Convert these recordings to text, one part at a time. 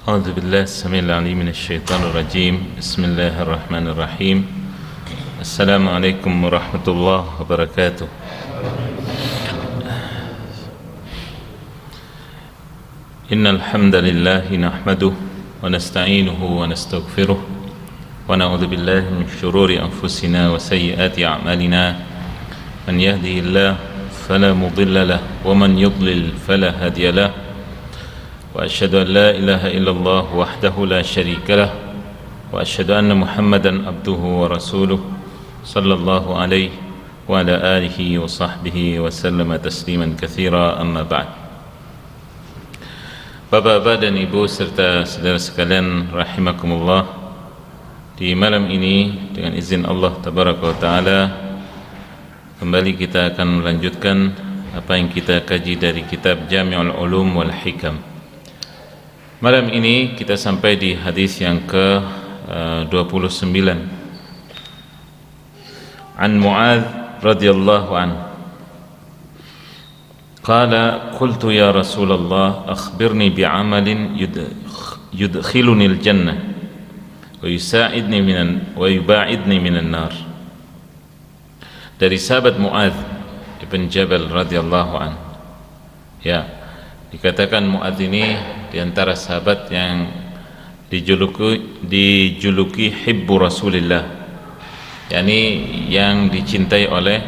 أعوذ بالله السميع العليم من الشيطان الرجيم. بسم الله الرحمن الرحيم. السلام عليكم ورحمة الله وبركاته. إن الحمد لله نحمده ونستعينه ونستغفره ونعوذ بالله من شرور أنفسنا وسيئات أعمالنا. من يهده الله فلا مضل له ومن يضلل فلا هادي له. وأشهد أن لا إله إلا الله وحده لا شريك له وأشهد أن محمدا عبده ورسوله صلى الله عليه وعلى آله وصحبه وسلم تسليما كثيرا. أما بعد. Bapak-bapak dan ibu serta saudara sekalian rahimakumullah, di malam ini dengan izin Allah tabaraka wa taala kembali kita akan melanjutkan apa yang kita kaji dari kitab Jami'ul Ulum wal Hikam. Malam ini kita sampai di hadis yang ke-29. An Mu'adz radhiyallahu anhu qala qultu ya Rasulullah akhbirni bi'amalin yudkhiluni al-jannah wa yuba'idni minan nar. Dari sahabat Mu'adz ibn Jabal radhiyallahu anhu. Ya, dikatakan Mu'adz ini di antara sahabat yang dijuluki hibbu Rasulillah, yakni yang dicintai oleh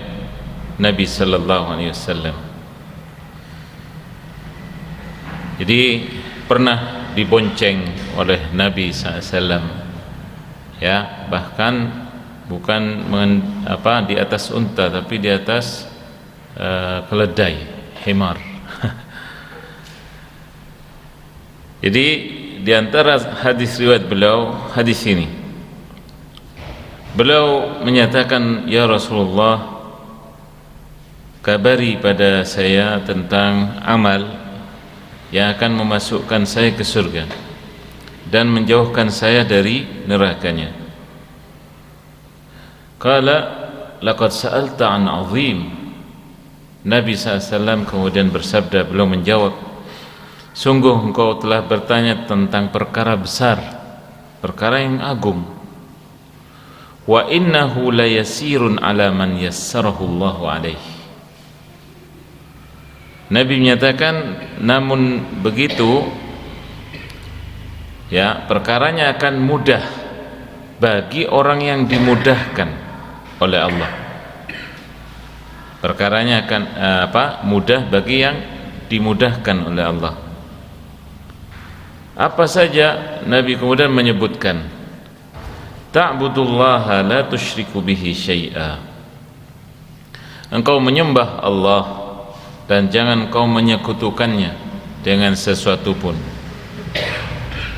Nabi sallallahu alaihi wasallam. Jadi pernah dibonceng oleh Nabi sallallahu alaihi wasallam, ya, bahkan bukan di atas unta tapi di atas keledai, himar. Jadi di antara hadis riwayat beliau, hadis ini beliau menyatakan, ya Rasulullah, kabari pada saya tentang amal yang akan memasukkan saya ke surga dan menjauhkan saya dari nerakanya. Qala laqad sa'alta an 'azim. Nabi SAW kemudian bersabda, beliau menjawab, sungguh engkau telah bertanya tentang perkara besar, perkara yang agung. Wa innahu la yasirun ala man yassarahu Allahu alaihi. Nabi menyatakan, namun begitu, ya, perkaranya akan mudah bagi orang yang dimudahkan oleh Allah. Perkaranya akan mudah bagi yang dimudahkan oleh Allah. Apa saja? Nabi kemudian menyebutkan, ta'budullaha la tusyriku bihi syai'a. Engkau menyembah Allah dan jangan kau menyekutukannya dengan sesuatu pun.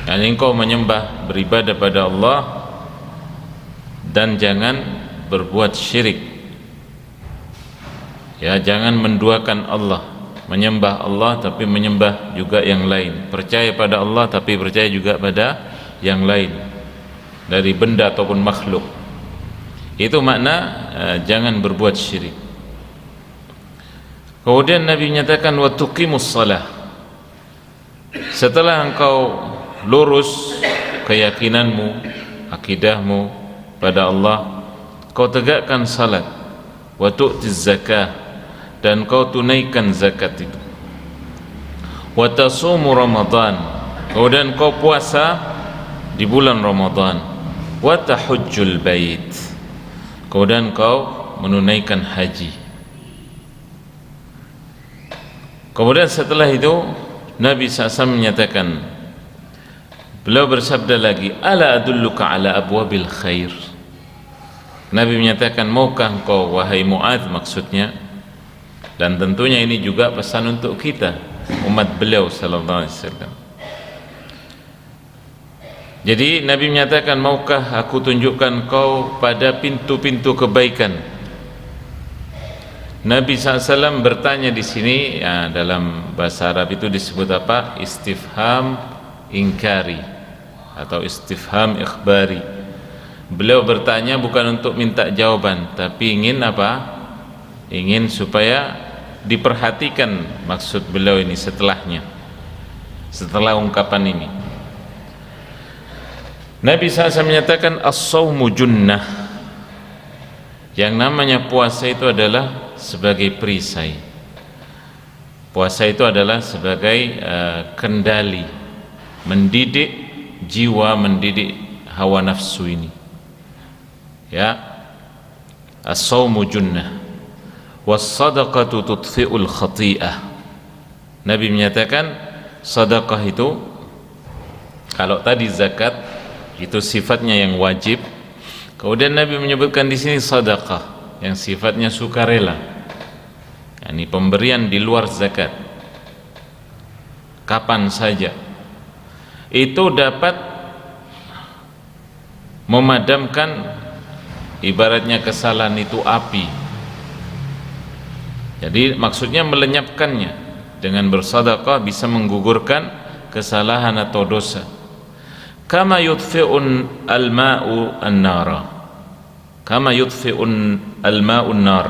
Dan engkau menyembah, beribadah pada Allah dan jangan berbuat syirik. Ya, jangan menduakan Allah. Menyembah Allah tapi menyembah juga yang lain, percaya pada Allah tapi percaya juga pada yang lain dari benda ataupun makhluk. Itu makna jangan berbuat syirik. Kemudian Nabi menyatakan, wa tuqimus shalah. Setelah engkau lurus keyakinanmu, akidahmu pada Allah, kau tegakkan salat, wa tu'tiz zakah, dan kau tunaikan zakat itu, wa tasumu Ramadan, kemudian kau puasa di bulan Ramadan, wa tahujjul bait, kemudian kau menunaikan haji. Kemudian setelah itu Nabi SAW menyatakan, beliau bersabda lagi, ala adulluka ala abwabil khair. Nabi menyatakan, maukah engkau wahai Mu'adz, maksudnya, dan tentunya ini juga pesan untuk kita, umat beliau sallallahu alaihi wasallam. Jadi Nabi menyatakan, maukah aku tunjukkan kau pada pintu-pintu kebaikan? Nabi SAW bertanya di sini, ya, dalam bahasa Arab itu disebut apa? Istifham ingkari atau istifham ikhbari. Beliau bertanya bukan untuk minta jawaban, tapi ingin apa? Ingin supaya diperhatikan maksud beliau ini setelahnya, setelah ungkapan ini. Nabi SAW menyatakan as-sawmu junnah. Yang namanya puasa itu adalah sebagai perisai. Puasa itu adalah sebagai kendali, mendidik jiwa, mendidik hawa nafsu ini. Ya, as-sawmu junnah, was-sadaqatu tudfi'ul khati'ah. Nabi menyatakan sedekah itu, kalau tadi zakat itu sifatnya yang wajib, kemudian Nabi menyebutkan di sini sedekah yang sifatnya sukarela, yakni pemberian di luar zakat, kapan saja, itu dapat memadamkan, ibaratnya kesalahan itu api. Jadi maksudnya melenyapkannya. Dengan bersedekah bisa menggugurkan kesalahan atau dosa. Kama yudfi'un al-ma'u an-nara, kama yudfi'un al-ma'u an-nar,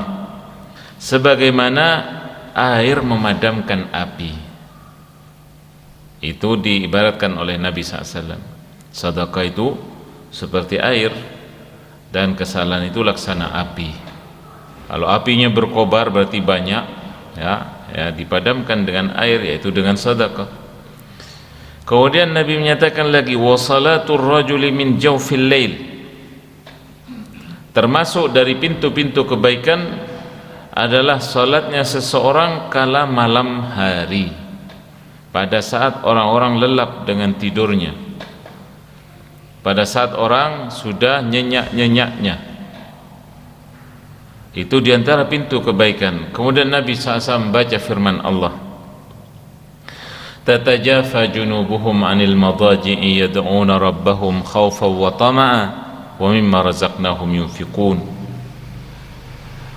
sebagaimana air memadamkan api. Itu diibaratkan oleh Nabi SAW. Sedekah itu seperti air, dan kesalahan itu laksana api. Kalau apinya berkobar berarti banyak, ya dipadamkan dengan air, yaitu dengan sedekah. Kemudian Nabi menyatakan lagi, wa salatul rajuli min jawfil lail, termasuk dari pintu-pintu kebaikan adalah salatnya seseorang kala malam hari, pada saat orang-orang lelap dengan tidurnya, pada saat orang sudah nyenyak-nyenyaknya. Itu diantara pintu kebaikan. Kemudian Nabi SAW membaca firman Allah, tatajafa junubuhum anil madaji'i yad'una rabbahum khawfan wa tama'a wa mimma razaqnahum yunfiqun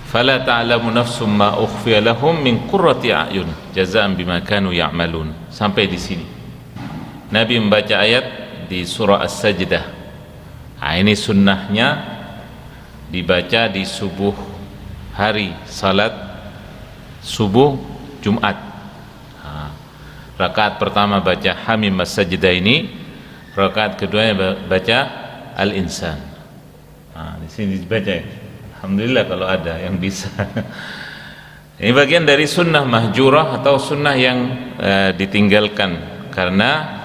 fala ta'lamu nafsum ma ukhfiya lahum min qurrati a'yun jazaan bima kanu ya'malun. Sampai di sini Nabi membaca ayat di surah As-Sajdah. Ini sunnahnya dibaca di subuh hari, salat subuh Jumat. Rakaat pertama baca Hamim As-Sajdah ini, rakaat keduanya baca Al-Insan. Di sini dibaca ya. Alhamdulillah kalau ada yang bisa. Ini bagian dari sunnah mahjurah atau sunnah yang ditinggalkan karena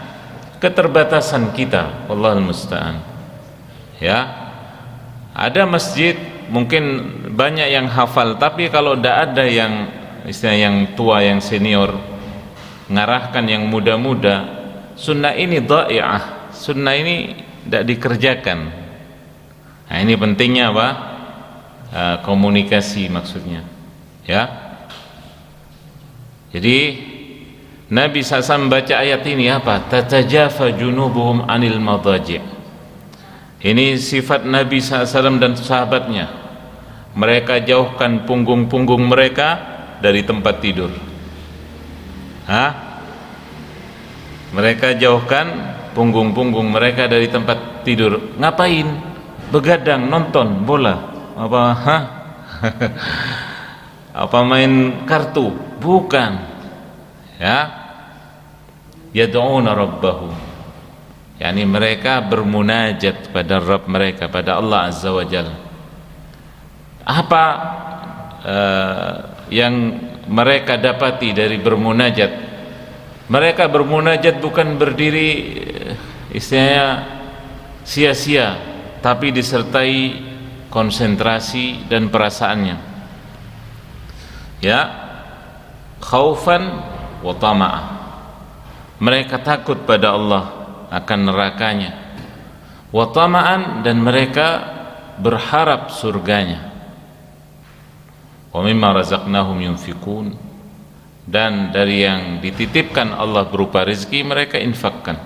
keterbatasan kita. Wallahul musta'an. Ya, ada masjid mungkin banyak yang hafal, tapi kalau tidak ada yang istilah yang tua, yang senior ngarahkan yang muda-muda, sunnah ini dha'i'ah, sunnah ini tidak dikerjakan. Nah, ini pentingnya apa? Komunikasi maksudnya, ya. Jadi Nabi SAW membaca ayat ini apa? Tatajafa junubuhum anil madaji'. Ini sifat Nabi SAW dan sahabatnya. Mereka jauhkan punggung-punggung mereka dari tempat tidur. Mereka jauhkan punggung-punggung mereka dari tempat tidur. Ngapain? Begadang, nonton bola, apa main kartu? Bukan. Ya. Yad'una rabbahum, yakni mereka bermunajat pada Rabb mereka, pada Allah Azza wa Jalla. Apa yang mereka dapati dari bermunajat? Mereka bermunajat bukan berdiri istilahnya sia-sia, tapi disertai konsentrasi dan perasaannya. Ya, khaufan wa tama'a. Mereka takut pada Allah akan nerakanya, wa tama'an, dan mereka berharap surganya, wa mimma razaqnahum yunfiqun, dan dari yang dititipkan Allah berupa rezeki mereka infakkan.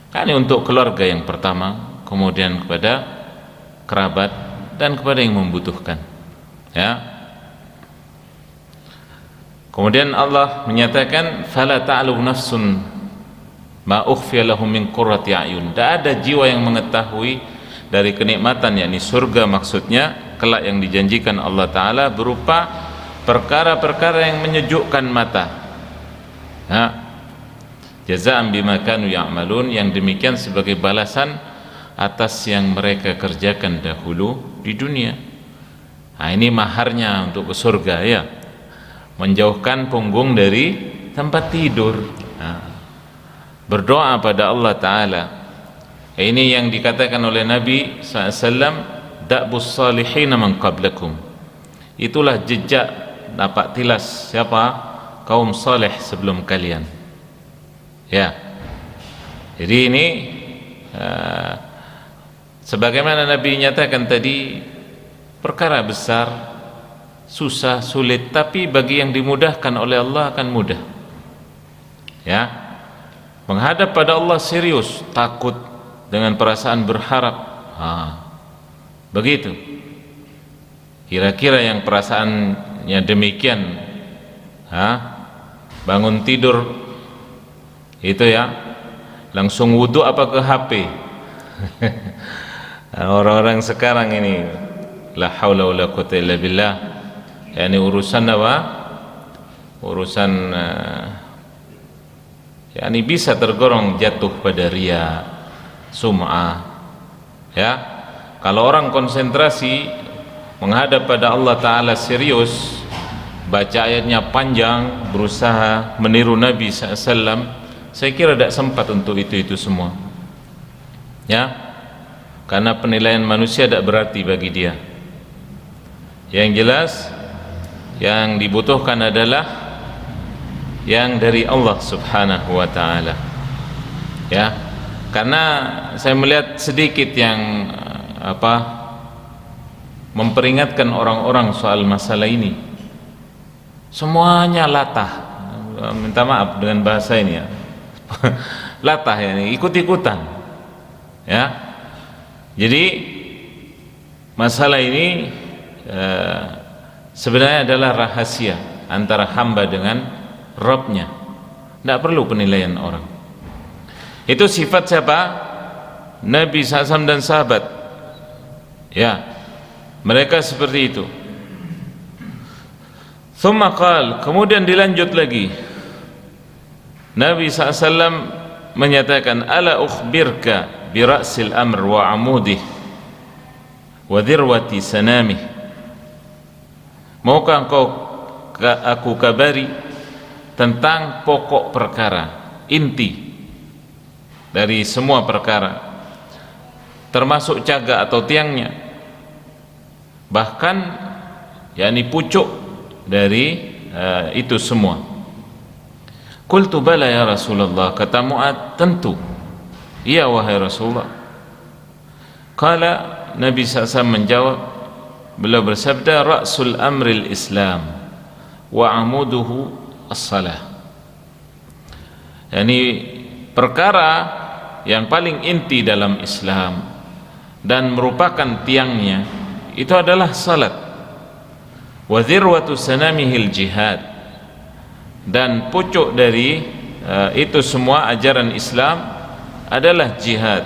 Ini untuk keluarga yang pertama, kemudian kepada kerabat dan kepada yang membutuhkan, ya. Kemudian Allah menyatakan fala ta'lamu nafsun ma ukhfiya lahum min qurrati a'yun. Tidak ada jiwa yang mengetahui dari kenikmatan, yakni surga maksudnya kelak yang dijanjikan Allah Ta'ala berupa perkara-perkara yang menyejukkan mata. Jazaa'an bima kanu ya'malun, yang demikian sebagai balasan atas yang mereka kerjakan dahulu di dunia. Nah, ini maharnya untuk ke surga ya, menjauhkan punggung dari tempat tidur. Nah, berdoa pada Allah Ta'ala. Ini yang dikatakan oleh Nabi SAW, da'bus salihina man qablakum. Itulah jejak napak tilas siapa kaum saleh sebelum kalian. Ya, jadi ini sebagaimana Nabi nyatakan tadi, perkara besar, susah, sulit, tapi bagi yang dimudahkan oleh Allah akan mudah. Ya, menghadap pada Allah serius, takut dengan perasaan berharap. Begitu. Kira-kira yang perasaannya demikian, bangun tidur itu ya, langsung wudhu apa ke HP? Orang-orang sekarang ini la haula wala quwwata illa billah. Yani urusan apa? Urusan yani bisa tergolong jatuh pada riya, sum'ah. Ya. Kalau orang konsentrasi menghadap pada Allah Ta'ala serius, baca ayatnya panjang, berusaha meniru Nabi SAW, saya kira tidak sempat untuk itu semua. Ya, karena penilaian manusia tidak berarti bagi dia. Yang jelas yang dibutuhkan adalah yang dari Allah Subhanahu wa Ta'ala. Ya, karena saya melihat sedikit yang memperingatkan orang-orang soal masalah ini. Semuanya latah, minta maaf dengan bahasa ini ya. Latah ya, ikut-ikutan. Ya, jadi masalah ini sebenarnya adalah rahasia antara hamba dengan Rabb-nya. Tidak perlu penilaian orang. Itu sifat siapa? Nabi SAW dan sahabat. Ya, mereka seperti itu. Thumma qal, kemudian dilanjut lagi. Nabi SAW menyatakan, ala ukhbirka bi ra'sil amr wa amudih wa dhirwati sanamih. Maukah aku kabari tentang pokok perkara, inti dari semua perkara, termasuk cagak atau tiangnya, bahkan yakni pucuk dari itu semua. Qultu bala ya Rasulullah, kata Mu'ad, tentu iya wahai Rasulullah. Qala, Nabi SAW menjawab, beliau bersabda, ra'sul amril Islam wa amuduhu as-salah. Yani perkara yang paling inti dalam Islam dan merupakan tiangnya itu adalah salat. Wa dhirwatu sanamihil jihad, dan pucuk dari itu semua ajaran Islam adalah jihad.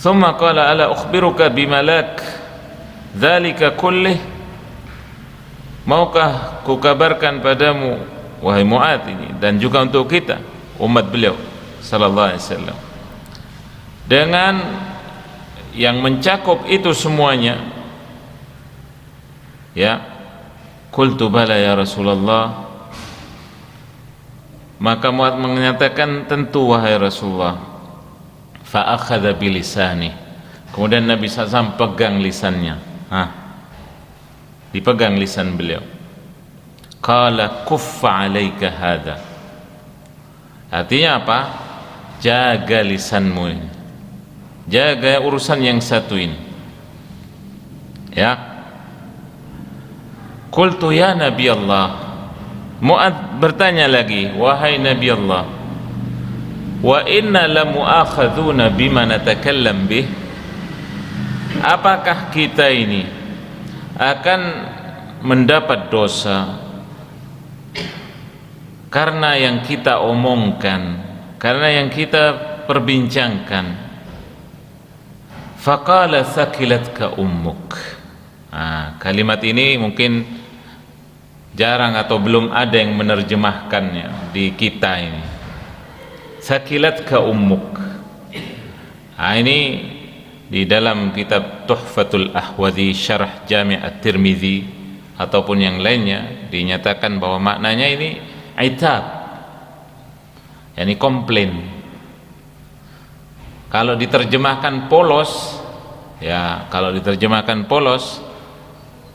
Thumma qala ala ukhbiruka bimalak dzalika kullih, maukah kukabarkan padamu wahai Mu'ad ini, dan juga untuk kita umat beliau sallallahu alaihi wasallam, dengan yang mencakup itu semuanya. Ya, qultu bala ya Rasulullah, maka Mu'ad menyatakan tentu wahai Rasulullah. Fa akhadha bilisani, kemudian Nabi SAW pegang lisannya, dipegang lisan beliau. Qala kuffa alaika hadha, artinya apa? Jaga lisanmu ini, jaga urusan yang satu ini. Ya. Qultu ya Nabi Allah, Mu'ad bertanya lagi, wahai Nabi Allah, wa inna lamu'akhadhuna bima natakallam bih, apakah kita ini akan mendapat dosa karena yang kita omongkan, karena yang kita perbincangkan? Faqala thaqilatka ummuk. Kalimat ini mungkin jarang atau belum ada yang menerjemahkannya di kita ini. Thaqilatka ummuk, Ini di dalam kitab Tuhfatul Ahwadhi Syarah Jami' At-Tirmidzi ataupun yang lainnya dinyatakan bahwa maknanya ini itab, yakni komplain. Kalau diterjemahkan polos, ya kalau diterjemahkan polos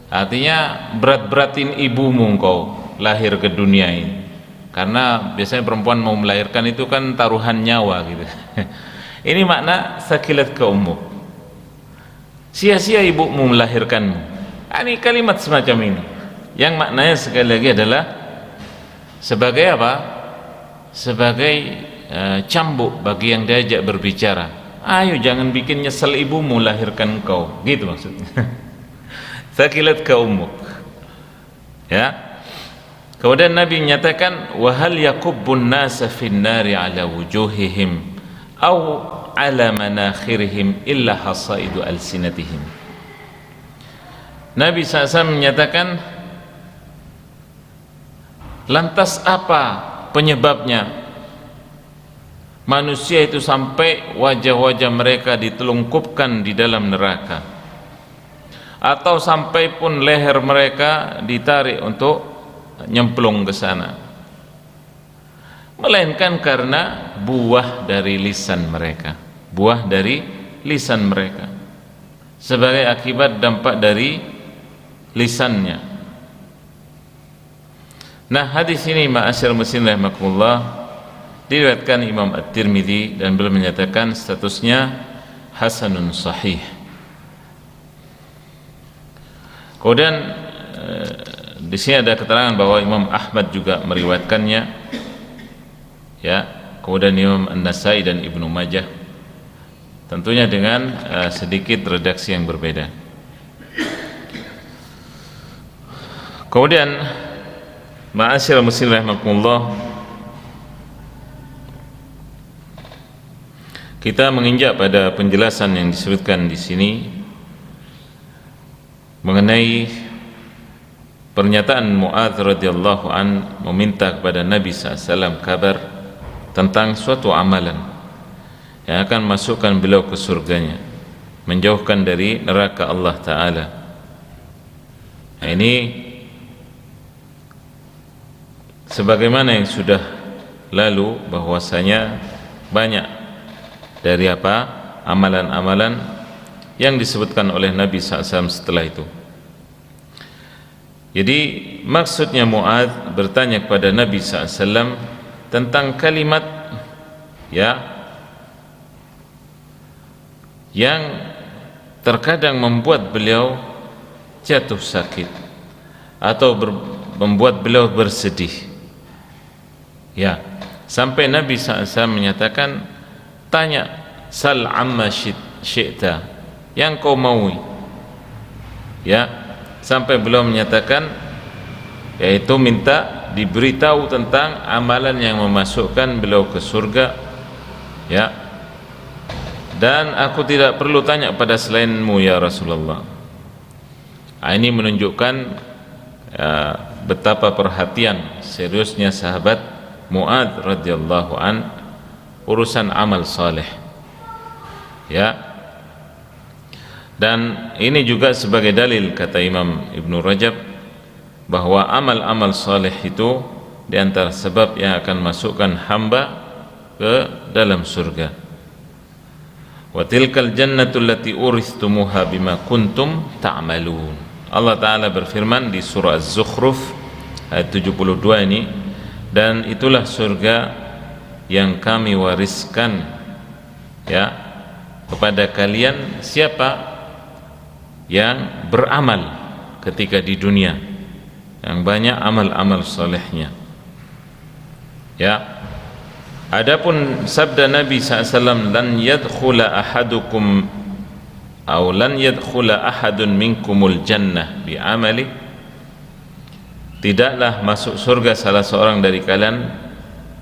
artinya berat-beratin ibumu engkau lahir ke dunia ini. Karena biasanya perempuan mau melahirkan itu kan taruhan nyawa gitu. Ini makna sakilat ke ummuk, sia-sia ibumu melahirkanmu. Ini kalimat semacam ini yang maknanya sekali lagi adalah sebagai apa? Sebagai cambuk bagi yang diajak berbicara. Ayo jangan bikin nyesel ibumu lahirkan engkau, gitu maksudnya. Sakilat ke ummuk, ya. Kemudian Nabi menyatakan, wa hal yakubbun nasa fin nari ala wujuhihim aw ala manakhirihim illa hasaidu alsinatihim. Nabi SAW menyatakan, lantas apa penyebabnya manusia itu sampai wajah-wajah mereka ditelungkupkan di dalam neraka, atau sampai pun leher mereka ditarik untuk nyemplung ke sana, melainkan karena buah dari lisan mereka, buah dari lisan mereka, sebagai akibat dampak dari lisannya. Nah, hadis ini ma'asyar muslimin rahimakumullah diriwayatkan Imam At-Tirmidzi dan beliau menyatakan statusnya hasanun sahih. Kemudian di sini ada keterangan bahwa Imam Ahmad juga meriwayatkannya, ya. Kemudian Imam An-Nasai dan Ibnu Majah, tentunya dengan sedikit redaksi yang berbeda. Kemudian ma'asyiral muslimin rahimakumullah, kita menginjak pada penjelasan yang disebutkan di sini mengenai pernyataan Mu'adz radhiyallahu an meminta kepada Nabi SAW kabar tentang suatu amalan yang akan masukkan beliau ke surganya, menjauhkan dari neraka Allah Ta'ala. Nah, ini sebagaimana yang sudah lalu bahwasanya banyak dari amalan-amalan yang disebutkan oleh Nabi SAW setelah itu. Jadi maksudnya Mu'adz bertanya kepada Nabi SAW tentang kalimat, ya, yang terkadang membuat beliau jatuh sakit atau membuat beliau bersedih, ya, sampai Nabi SAW menyatakan, tanya, sal amma syi'ta, yang kau maui, ya, sampai beliau menyatakan, yaitu minta diberitahu tentang amalan yang memasukkan beliau ke surga, ya, dan aku tidak perlu tanya pada selainmu ya Rasulullah. Ini menunjukkan betapa perhatian seriusnya sahabat Mu'adz radhiyallahu an urusan amal saleh, ya. Dan ini juga sebagai dalil, kata Imam Ibnu Rajab, bahwa amal-amal saleh itu di antara sebab yang akan masukkan hamba ke dalam surga. Wa tilkal jannatu allati uristumuha bima kuntum ta'malun. Allah Ta'ala berfirman di surah Az-Zukhruf ayat 72 ini, dan itulah surga yang kami wariskan, ya, kepada kalian siapa yang beramal ketika di dunia, yang banyak amal-amal solehnya, ya. Adapun sabda Nabi SAW, lan yadkhula ahadukum atau lan yadkhula ahadun minkumul jannah bi amali, tidaklah masuk surga salah seorang dari kalian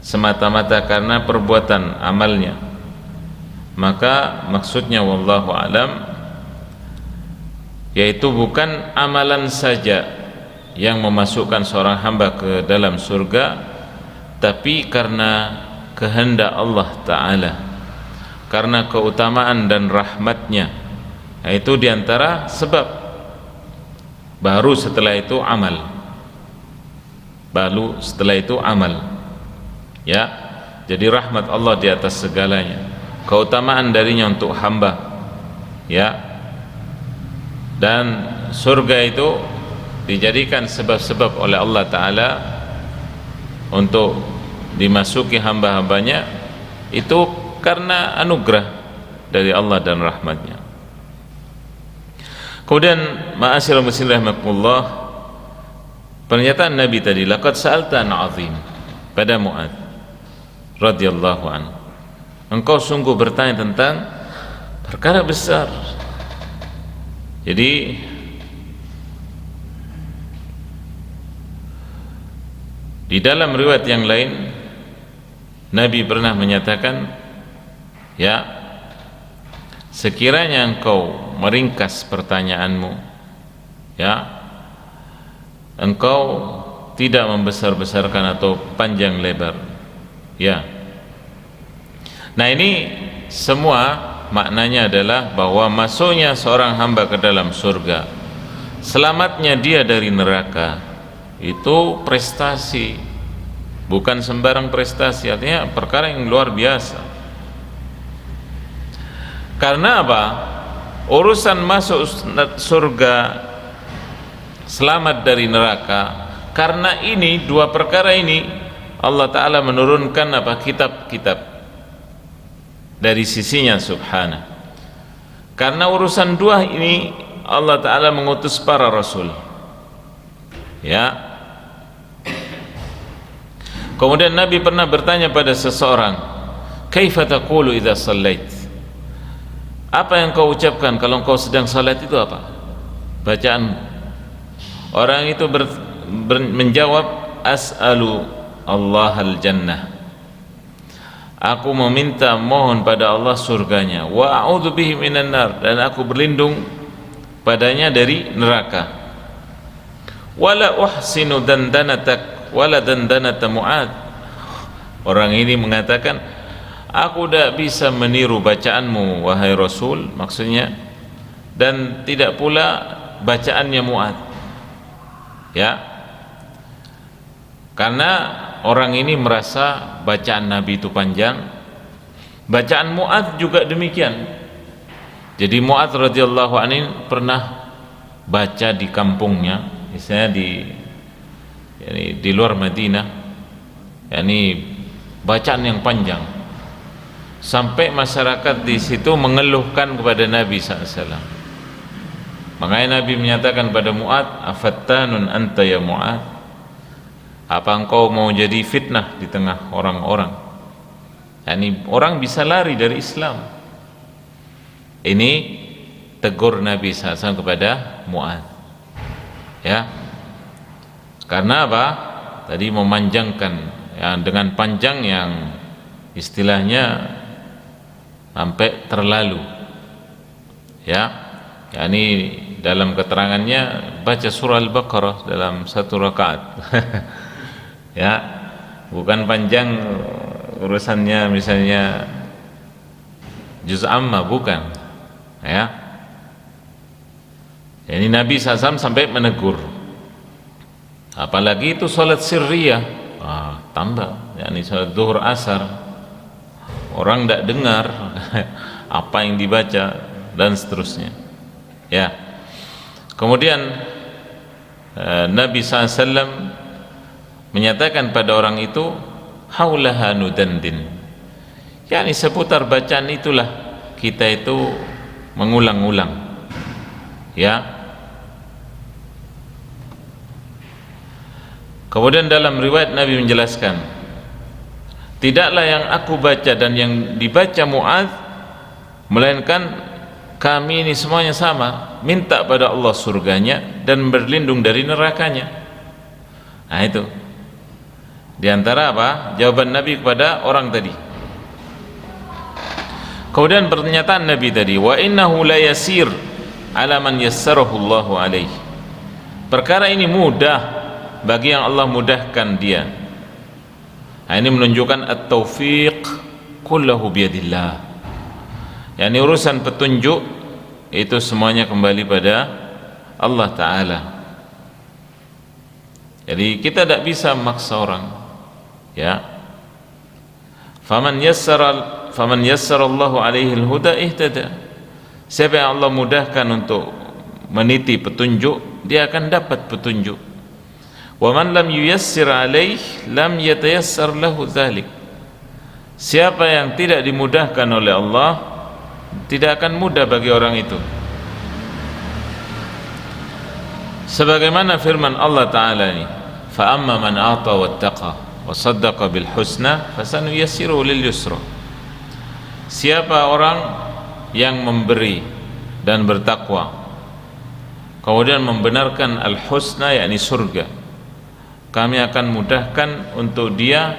semata-mata karena perbuatan amalnya. Maka maksudnya wallahu alam, yaitu bukan amalan saja yang memasukkan seorang hamba ke dalam surga, tapi karena kehendak Allah Ta'ala, karena keutamaan dan rahmatnya. Nah, itu diantara sebab. Baru setelah itu amal. Baru setelah itu amal. Ya, jadi rahmat Allah di atas segalanya. Keutamaan darinya untuk hamba. Ya. Dan surga itu dijadikan sebab-sebab oleh Allah Ta'ala untuk dimasuki hamba-hambanya, itu karena anugerah dari Allah dan rahmatnya. Kemudian ma'asyiral muslimin rahimakumullah, pernyataan Nabi tadi, laqad sa'alta an 'azim, pada Mu'adz radhiyallahu anhu, engkau sungguh bertanya tentang perkara besar. Jadi di dalam riwayat yang lain Nabi pernah menyatakan, ya, sekiranya engkau meringkas pertanyaanmu, ya, engkau tidak membesar-besarkan atau panjang lebar, ya. Nah, ini semua maknanya adalah bahwa masuknya seorang hamba ke dalam surga, selamatnya dia dari neraka, itu prestasi, bukan sembarang prestasi, artinya perkara yang luar biasa. Karena apa? Urusan masuk surga, selamat dari neraka, karena ini dua perkara ini Allah Ta'ala menurunkan apa? Kitab-kitab dari sisinya subhanahu. Karena urusan dua ini Allah Ta'ala mengutus para rasul, ya. Kemudian Nabi pernah bertanya pada seseorang, kaifa taqulu idza shallait, apa yang kau ucapkan kalau kau sedang salat, itu apa bacaanmu? Orang itu menjawab, as'alu Allah al-jannah, aku meminta, mohon pada Allah surganya, wa a'udzu bihi minan nar, dan aku berlindung padanya dari neraka, wala uhsinu dandanatak wala dandanata Mu'adz. Orang ini mengatakan, aku tidak bisa meniru bacaanmu wahai Rasul, maksudnya, dan tidak pula bacaannya Mu'adz, ya. Karena orang ini merasa bacaan Nabi itu panjang, bacaan Mu'adz juga demikian. Jadi Mu'adz radhiyallahu anhu pernah baca di kampungnya, misalnya di luar Madinah, yakni bacaan yang panjang, sampai masyarakat di situ mengeluhkan kepada Nabi SAW. Makanya Nabi menyatakan pada Mu'adz, afattanun anta ya Mu'adz, apa engkau mau jadi fitnah di tengah orang-orang? Yani orang bisa lari dari Islam. Ini tegur Nabi SAW kepada Mu'adz, ya. Karena apa? Tadi memanjangkan, ya, dengan panjang yang istilahnya sampai terlalu, ya. Yani dalam keterangannya baca surah Al-Baqarah dalam satu rakaat. Ya, bukan panjang urusannya misalnya juz amma, bukan, ya. Ini Nabi SAW sampai menegur, apalagi itu salat sirriyah, tambah, yakni salat zuhur asar, orang tidak dengar apa yang dibaca dan seterusnya, ya. Kemudian Nabi SAW menyatakan pada orang itu, haulaha nudandin, yakni seputar bacaan itulah kita itu mengulang-ulang, ya. Kemudian dalam riwayat Nabi menjelaskan, tidaklah yang aku baca dan yang dibaca Mu'adz, melainkan kami ini semuanya sama, minta pada Allah surganya dan berlindung dari nerakanya. Nah, itu di antara apa? Jawaban Nabi kepada orang tadi. Kemudian pernyataan Nabi tadi, wa innahu la yasir ala man yassarahu Allahu alaihi, perkara ini mudah bagi yang Allah mudahkan dia. Nah, ini menunjukkan at-taufiq kullahu biyadillah, yakni urusan petunjuk itu semuanya kembali pada Allah Ta'ala. Jadi kita tidak bisa memaksa orang, ya. Faman yassarallahu alaihi al-huda ihtada. Siapa yang Allah mudahkan untuk meniti petunjuk, dia akan dapat petunjuk. Wa man lam yuyassir alaihi lam yatayassar lahu dzalik. Siapa yang tidak dimudahkan oleh Allah, tidak akan mudah bagi orang itu. Sebagaimana firman Allah Ta'ala ini, fa amma man a'ta wattaqa wa saddaqa bil husna fasanuyassiruhu lil yusra. Siapa orang yang memberi dan bertakwa kemudian membenarkan al husna, yakni surga, kami akan mudahkan untuk dia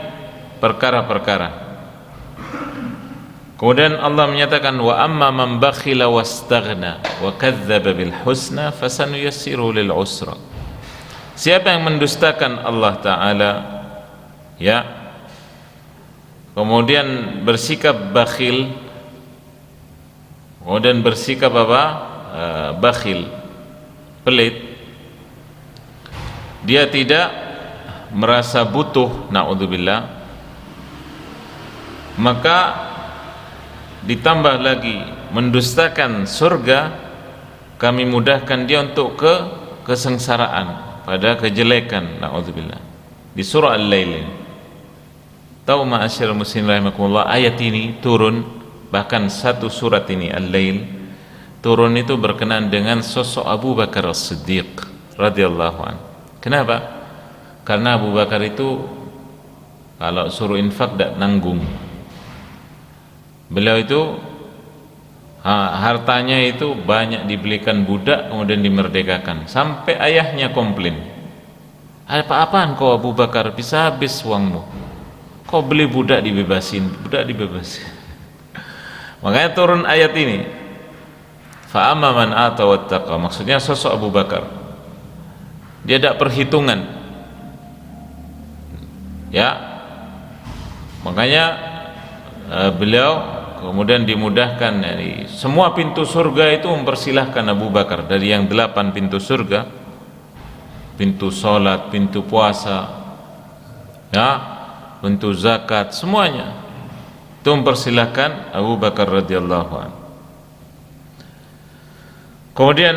perkara-perkara. Kemudian Allah menyatakan, wa amma man bakhila wastaghna wa kadzdzaba bil husna fasanuyassiruhu lil usra. Siapa yang mendustakan Allah Ta'ala, ya, kemudian bersikap bakhil, kemudian bersikap apa? Bakhil, pelit, dia tidak merasa butuh, na'udzubillah, maka ditambah lagi mendustakan surga, kami mudahkan dia untuk kesengsaraan, pada kejelekan, na'udzubillah. Di surah Al-Lail, tahu ma'asyiral muslimin rahimakumullah, ayat ini turun, bahkan satu surat ini Al-Lail turun itu berkenaan dengan sosok Abu Bakar As-Siddiq radhiyallahu anhu. Kenapa? Karena Abu Bakar itu kalau suruh infak tidak nanggung. Beliau itu hartanya itu banyak dibelikan budak kemudian dimerdekakan, sampai ayahnya komplain, apa-apaan kau Abu Bakar, bisa habis uangmu, kau beli budak dibebasin, makanya turun ayat ini, fa amma man ata wattaqa, maksudnya sosok Abu Bakar, dia tidak perhitungan, ya, makanya beliau kemudian dimudahkan, yani semua pintu surga itu mempersilahkan Abu Bakar, dari yang 8 pintu surga, pintu sholat, pintu puasa, ya, pintu zakat, semuanya itu mempersilahkan Abu Bakar radhiyallahu anhu. Kemudian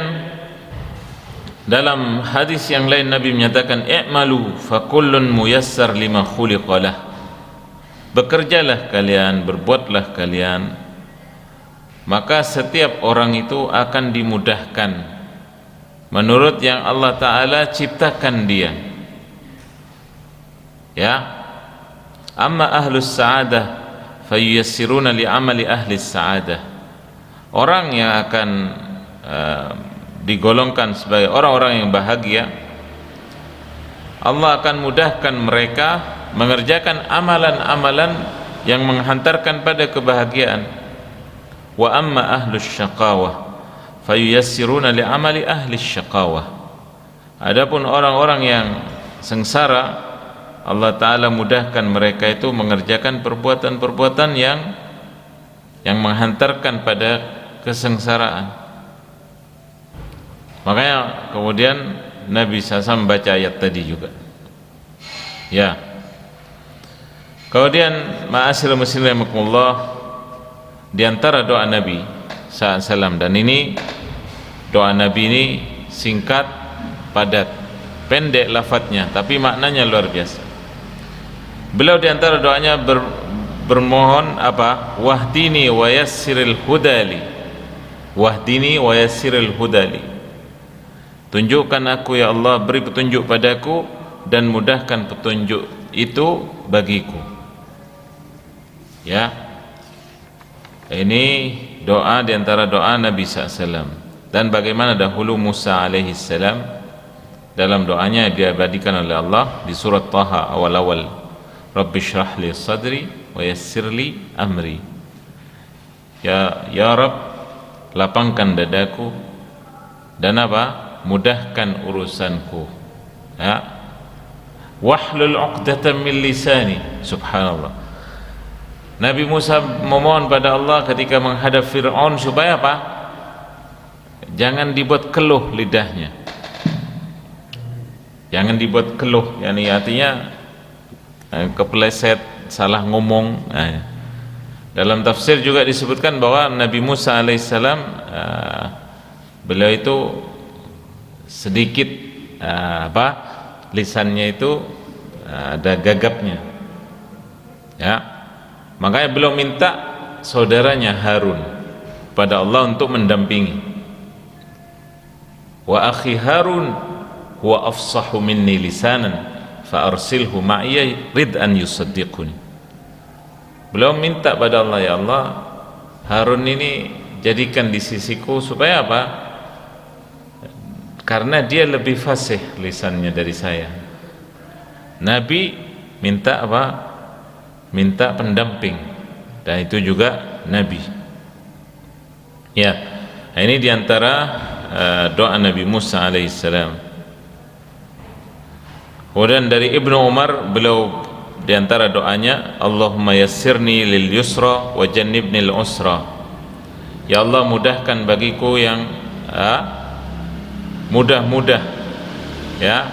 dalam hadis yang lain Nabi menyatakan, i'malu fa kullun muyassar lima khuliqalah. Bekerjalah kalian, berbuatlah kalian, maka setiap orang itu akan dimudahkan menurut yang Allah Ta'ala ciptakan dia, ya. Amma ahlus sa'adah fayuyassiruna li'amali ahlis sa'adah. Orang yang akan digolongkan sebagai orang-orang yang bahagia, Allah akan mudahkan mereka mengerjakan amalan-amalan yang menghantarkan pada kebahagiaan. Wa amma ahlus syaqawah fayuyassiruna li'amali ahlis syaqawah. Adapun orang-orang yang sengsara, Allah Ta'ala mudahkan mereka itu mengerjakan perbuatan-perbuatan yang menghantarkan pada kesengsaraan. Makanya kemudian Nabi SAW membaca ayat tadi juga, ya. Kemudian ma'asyiral muslimin rahimakumullah, di antara doa Nabi SAW, dan ini doa Nabi ini singkat, padat, pendek lafadznya, tapi maknanya luar biasa. Beliau di antara doanya bermohon apa? Wahdini wa yassiril hudali. Wahdini wa yassiril hudali. Tunjukkan aku ya Allah, beri petunjuk padaku dan mudahkan petunjuk itu bagiku. Ya, ini doa di antara doa Nabi SAW. Dan bagaimana dahulu Musa alaihi salam dalam doanya diabadikan oleh Allah di surat Taha awal-awal, Rabbi shrah li sadri wa yassir li amri. Ya Rabb, lapangkan dadaku dan apa? Mudahkan urusanku. Ya. Wahlul 'uqdatam min lisani. Subhanallah. Nabi Musa memohon pada Allah ketika menghadap Fir'aun supaya apa? Jangan dibuat keluh lidahnya, jangan dibuat keluh, yani artinya kepleset, salah ngomong. Dalam tafsir juga disebutkan bahwa Nabi Musa alaihissalam beliau itu sedikit lisannya itu ada gagapnya, ya, makanya beliau minta saudaranya Harun pada Allah untuk mendampingi. Wa akhi Harun huwa afsahu minni lisanan fa arsilhu ma'iya rid an yusaddiquni. Beliau minta pada Allah, ya Allah, Harun ini jadikan di sisiku supaya apa? Karena dia lebih fasih lisannya dari saya. Nabi minta apa? Minta pendamping, dan itu juga Nabi. Ya, ini diantara doa Nabi Musa alaihissalam. Kemudian dari Ibnu Umar, beliau diantara doanya, Allahumma yassirni lil yusra wa jannibni lil usra. Ya Allah, mudahkan bagiku yang mudah-mudah, ya,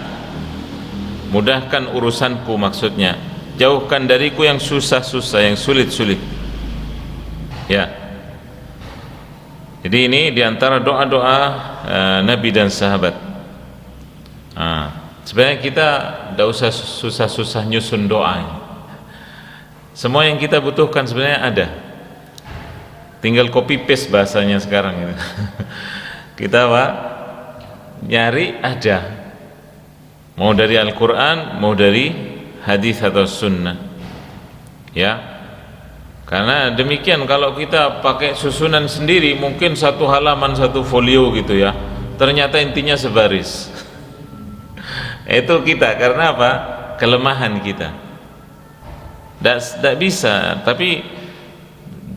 mudahkan urusanku, maksudnya jauhkan dariku yang susah-susah, yang sulit-sulit, ya. Jadi ini diantara doa-doa Nabi dan sahabat. Sebenarnya kita tidak usah susah-susah nyusun doa. Semua yang kita butuhkan sebenarnya ada, tinggal copy paste bahasanya sekarang gitu. Kita nyari ada, mau dari Al-Quran, mau dari hadis atau sunnah, ya. Karena demikian, kalau kita pakai susunan sendiri mungkin satu halaman, satu folio gitu ya, ternyata intinya sebaris. Itu kita, karena apa? Kelemahan kita, tidak bisa. Tapi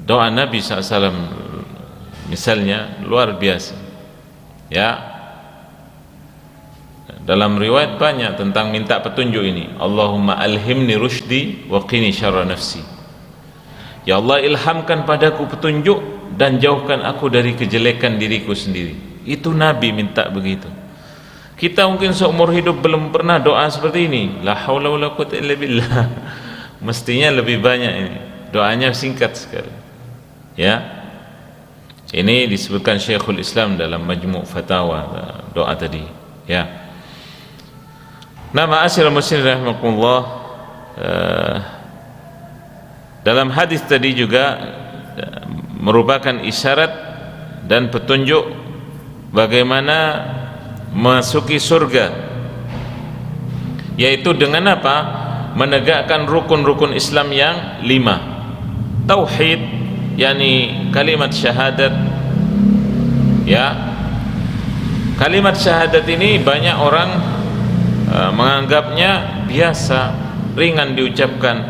doa Nabi SAW misalnya luar biasa, ya. Dalam riwayat banyak tentang minta petunjuk ini. Allahumma alhimni rushdi wa qini syarra nafsi. Ya Allah, ilhamkan padaku petunjuk dan jauhkan aku dari kejelekan diriku sendiri. Itu Nabi minta begitu. Kita mungkin seumur hidup belum pernah doa seperti ini. La haula wala quwwata illa billah. Mestinya lebih banyak ini. Doanya singkat sekali, ya. Ini disebutkan Syekhul Islam dalam Majmu' Fatawa, doa tadi, ya. Nah, ma'asyiral muslimin rahimakumullah, dalam hadis tadi juga merupakan isyarat dan petunjuk bagaimana masuki surga, yaitu dengan apa? Menegakkan rukun-rukun Islam yang 5. Tauhid, yakni kalimat syahadat, ya. Kalimat syahadat ini banyak orang menganggapnya biasa, ringan diucapkan.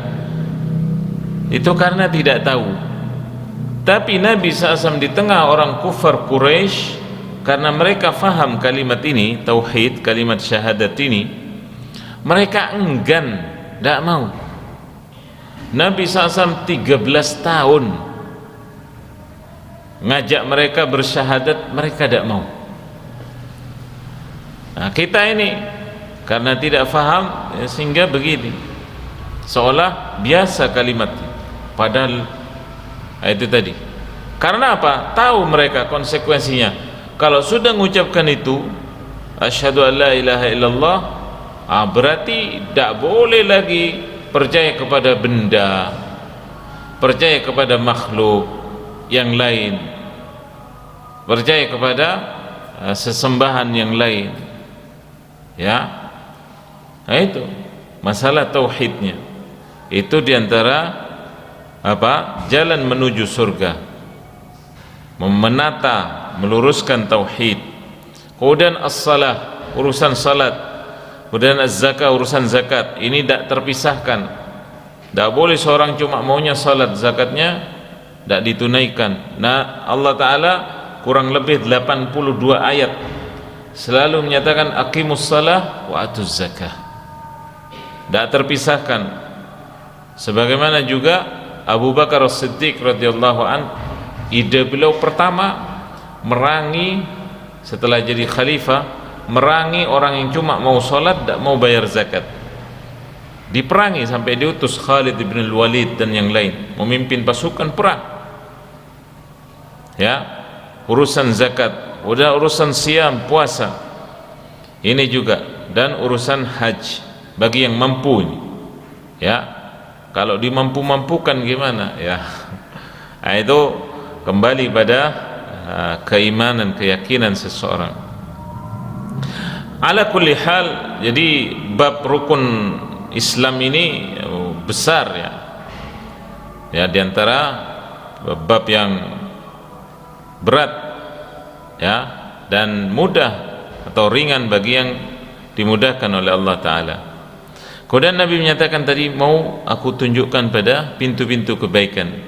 Itu karena tidak tahu. Tapi Nabi SAW di tengah orang kufar Quraisy, karena mereka faham kalimat ini, tauhid, kalimat syahadat ini, mereka enggan, tidak mau. Nabi SAW 13 tahun ngajak mereka bersyahadat, mereka tidak mau. Nah, kita ini karena tidak faham, ya, sehingga begini, seolah biasa kalimat, padahal itu tadi. Karena apa? Tahu mereka konsekuensinya. Kalau sudah mengucapkan itu, asyhadu an la ilaha illallah, berarti tidak boleh lagi percaya kepada benda, percaya kepada makhluk yang lain, percaya kepada sesembahan yang lain, ya. Nah, itu masalah tauhidnya. Itu diantara apa? Jalan menuju surga, menata, meluruskan tauhid. Kemudian as-salah, urusan salat. Kemudian az-zakah, urusan zakat. Ini tidak terpisahkan. Tidak boleh seorang cuma maunya salat, zakatnya tidak ditunaikan. Nah, Allah Ta'ala kurang lebih 82 ayat selalu menyatakan aqimus salah wa atuz zakah. Tidak terpisahkan. Sebagaimana juga Abu Bakar As-Siddiq radhiyallahu an, ide beliau pertama merangi setelah jadi khalifah, merangi orang yang cuma mau sholat, tidak mau bayar zakat. Diperangi sampai diutus Khalid bin Walid dan yang lain memimpin pasukan perang. Ya, urusan zakat, udah urusan siam puasa, ini juga, dan urusan haji bagi yang mampu. Ya, kalau dimampu-mampukan gimana? Ya, nah, itu kembali pada keimanan, keyakinan seseorang. Ala kulli hal, jadi bab rukun Islam ini besar ya. Ya, diantara bab yang berat ya, dan mudah atau ringan bagi yang dimudahkan oleh Allah Ta'ala. Kemudian Nabi menyatakan tadi, mau aku tunjukkan pada pintu-pintu kebaikan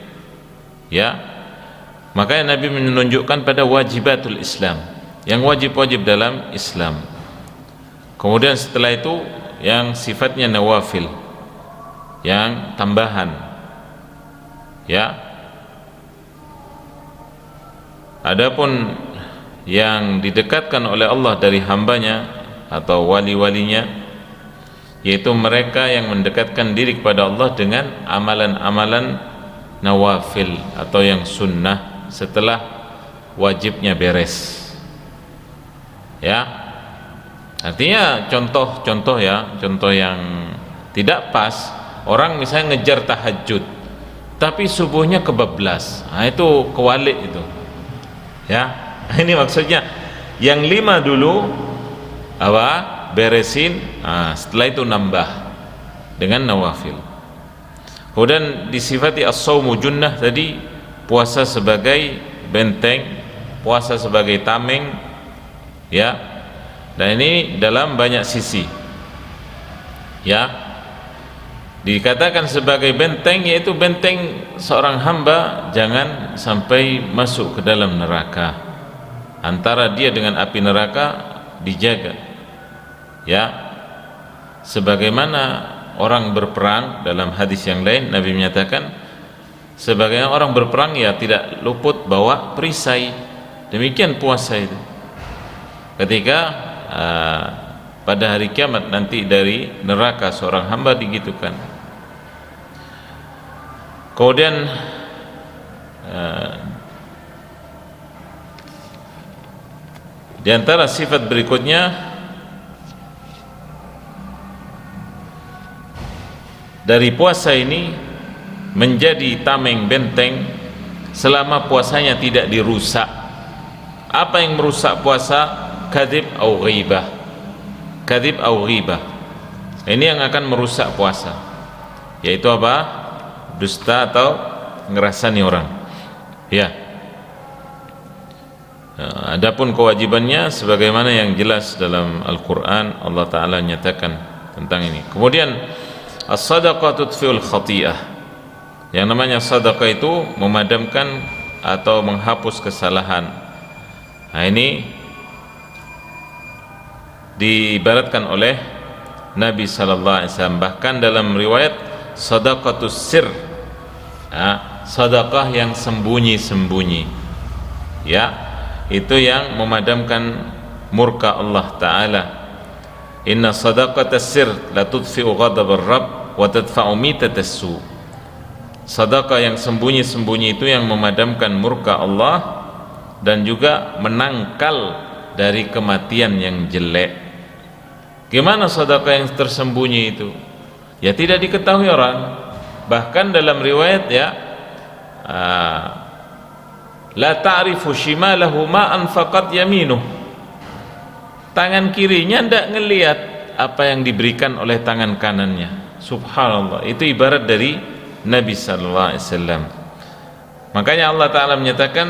ya. Makanya Nabi menunjukkan pada wajibatul Islam, yang wajib-wajib dalam Islam. Kemudian setelah itu yang sifatnya nawafil, yang tambahan ya. Adapun yang didekatkan oleh Allah dari hambanya atau wali-walinya, yaitu mereka yang mendekatkan diri kepada Allah dengan amalan-amalan nawafil atau yang sunnah setelah wajibnya beres ya. Artinya contoh ya, contoh yang tidak pas, orang misalnya ngejar tahajud tapi subuhnya kebablas, nah itu kewalik itu ya. Ini maksudnya yang 5 dulu apa, beresin, nah, setelah itu nambah dengan nawafil. Kemudian disifati as-shaumu junnah tadi, puasa sebagai benteng, puasa sebagai tameng ya. Dan ini dalam banyak sisi ya. Dikatakan sebagai benteng, yaitu benteng seorang hamba jangan sampai masuk ke dalam neraka. Antara dia dengan api neraka dijaga ya. Sebagaimana orang berperang, dalam hadis yang lain Nabi menyatakan, sebagaimana orang berperang ya tidak luput bawa perisai. Demikian puasa itu. Ketika pada hari kiamat nanti dari neraka seorang hamba digitukan. Kemudian di antara sifat berikutnya, dari puasa ini menjadi tameng, benteng, selama puasanya tidak dirusak. Apa yang merusak puasa? Kadhib au ghibah. Kadhib au ghibah, ini yang akan merusak puasa, yaitu apa? Dusta atau ngerasani orang ya. Adapun kewajibannya sebagaimana yang jelas dalam Al-Quran, Allah Ta'ala menyatakan tentang ini. Kemudian as-sadaqah tudfi'ul khati'ah, yang namanya sadaqah itu memadamkan atau menghapus kesalahan. Nah, ini diibaratkan oleh Nabi sallallahu alaihi wasallam, bahkan dalam riwayat sadaqatus sir, ya, sedekah yang sembunyi-sembunyi ya, itu yang memadamkan murka Allah Ta'ala. Inna sadaqatas sir la tudfi'u ghadabar rabb wa tadfa'u mitatas su. Sedekah yang sembunyi-sembunyi itu yang memadamkan murka Allah dan juga menangkal dari kematian yang jelek. Gimana sedekah yang tersembunyi itu? Ya tidak diketahui orang. Bahkan dalam riwayat ya, la ta'rifu shimalahu ma anfaqat yaminuh. Tangan kirinya tidak ngelihat apa yang diberikan oleh tangan kanannya. Subhanallah, itu ibarat dari Nabi sallallahu alaihi wasallam. Makanya Allah Ta'ala menyatakan,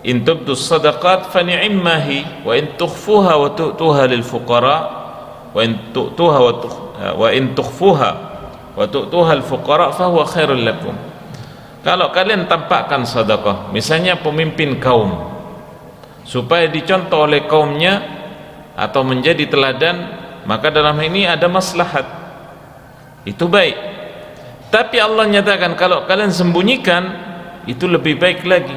in tubdus sadaqat fa ni'immahi wa in tukhfuha wa tu'tuha lil fuqara wa in tu'tuha wa in tukhfuha wa tu'tuha al fuqara fa huwa khairul lakum. Kalau kalian tampakkan sedekah, misalnya pemimpin kaum, supaya dicontoh oleh kaumnya atau menjadi teladan, maka dalam ini ada maslahat, itu baik. Tapi Allah nyatakan kalau kalian sembunyikan itu lebih baik lagi.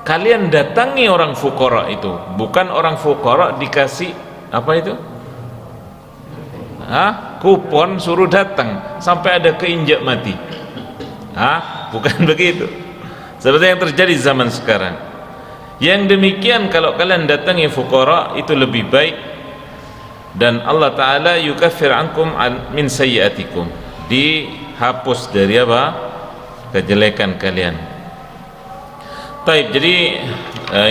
Kalian datangi orang fuqara itu, bukan orang fuqara dikasih apa itu? Kupon suruh datang sampai ada keinjak mati. Bukan begitu. Seperti yang terjadi zaman sekarang. Yang demikian kalau kalian datangi fuqara itu lebih baik, dan Allah Ta'ala yukaffir ankum min sayyiatikum, dihapus dari apa? Kejelekan kalian. Taib, jadi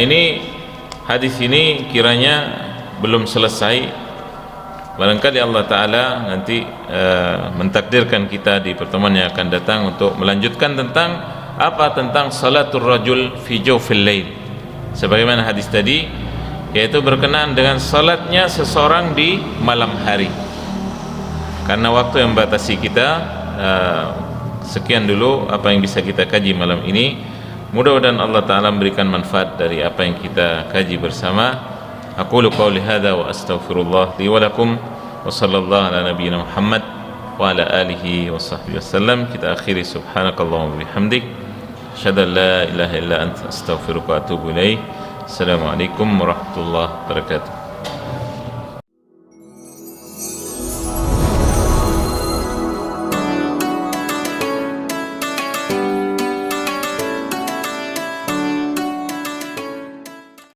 ini hadis ini kiranya belum selesai. Barangkali Allah Ta'ala nanti mentakdirkan kita di pertemuan yang akan datang untuk melanjutkan tentang apa? Tentang salatul rajul fi jawfil lail, sebagaimana hadis tadi, yaitu berkenaan dengan salatnya seseorang di malam hari. Karena waktu yang membatasi kita, sekian dulu apa yang bisa kita kaji malam ini. Mudah-mudahan Allah Ta'ala memberikan manfaat dari apa yang kita kaji bersama. Aqulu qawli hadha wa astaghfirullah li wa lakum, wa sallallahu ala nabiyyina Muhammad wa ala alihi wa sahbihi wasallam. Kita akhiri subhanakallahumma wa bihamdik, asyhadu an la ilaha illa anta, astaghfiruka wa atubu ilaik. Assalamualaikum warahmatullahi wabarakatuh.